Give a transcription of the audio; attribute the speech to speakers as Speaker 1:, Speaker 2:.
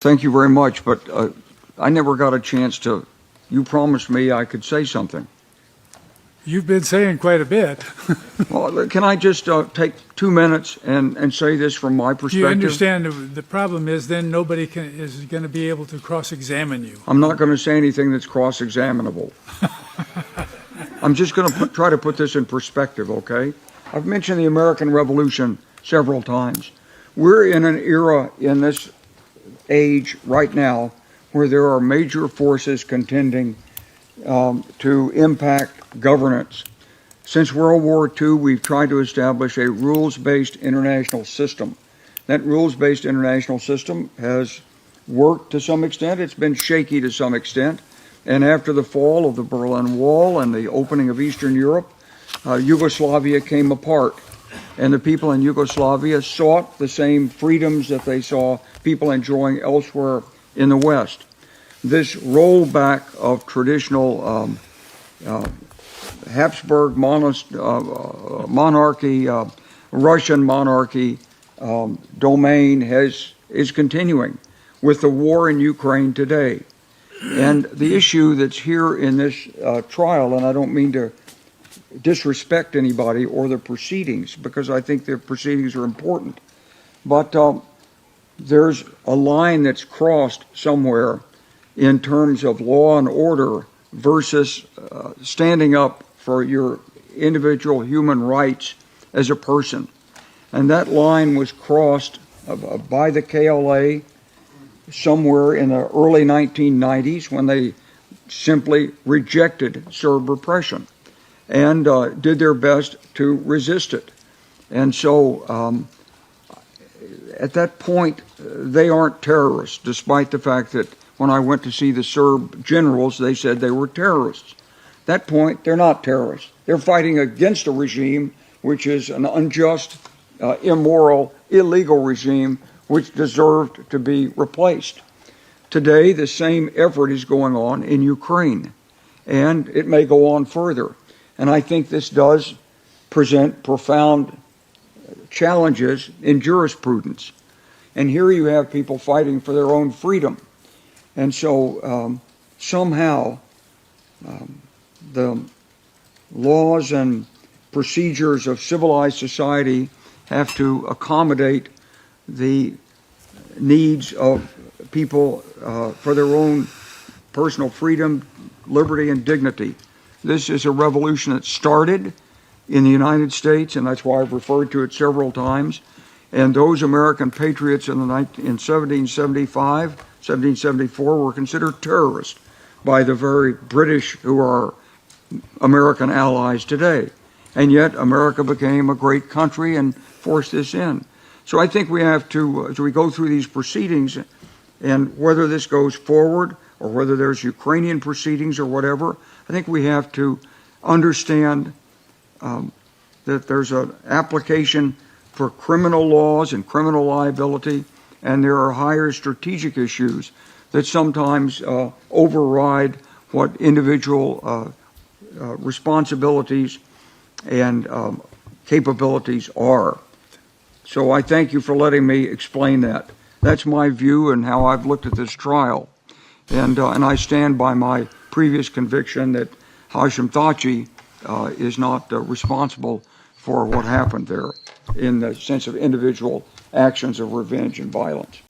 Speaker 1: Thank you very much, but I never got a chance to. You promised me I could say something.
Speaker 2: You've been saying quite a bit.
Speaker 1: Well, can I just take 2 minutes and say this from my perspective?
Speaker 2: Do you understand the problem is then nobody is going to be able to cross-examine you?
Speaker 1: I'm not going to say anything that's cross-examinable. I'm just going to try to put this in perspective, okay? I've mentioned the American Revolution several times. We're in an era in this age right now where there are major forces contending to impact governance. Since World War II, we've tried to establish a rules-based international system. That rules-based international system has worked to some extent. It's been shaky to some extent. And after the fall of the Berlin Wall and the opening of Eastern Europe, Yugoslavia came apart. And the people in Yugoslavia sought the same freedoms that they saw people enjoying elsewhere in the West. This rollback of traditional Habsburg monarchy, Russian monarchy domain is continuing with the war in Ukraine today. And the issue that's here in this trial, and I don't mean to disrespect anybody or the proceedings, because I think the proceedings are important, but there's a line that's crossed somewhere in terms of law and order versus standing up for your individual human rights as a person. And that line was crossed by the KLA somewhere in the early 1990s when they simply rejected Serb repression and did their best to resist it. And so at that point, they aren't terrorists, despite the fact that when I went to see the Serb generals, they said they were terrorists. At that point, they're not terrorists. They're fighting against a regime which is an unjust, immoral, illegal regime which deserved to be replaced. Today, the same effort is going on in Ukraine, and it may go on further. And I think this does present profound challenges in jurisprudence. And here you have people fighting for their own freedom. And so somehow the laws and procedures of civilized society have to accommodate the needs of people for their own personal freedom, liberty, and dignity. This is a revolution that started in the United States, and that's why I've referred to it several times. And those American patriots in 1775, 1774 were considered terrorists by the very British who are American allies today. And yet America became a great country and forced this in. So I think we have to, as we go through these proceedings, and whether this goes forward or whether there's Ukrainian proceedings or whatever, I think we have to understand that there's an application for criminal laws and criminal liability, and there are higher strategic issues that sometimes override what individual responsibilities and capabilities are. So I thank you for letting me explain that. That's my view and how I've looked at this trial. And I stand by my previous conviction that Hashim Thachi is not responsible for what happened there in the sense of individual actions of revenge and violence.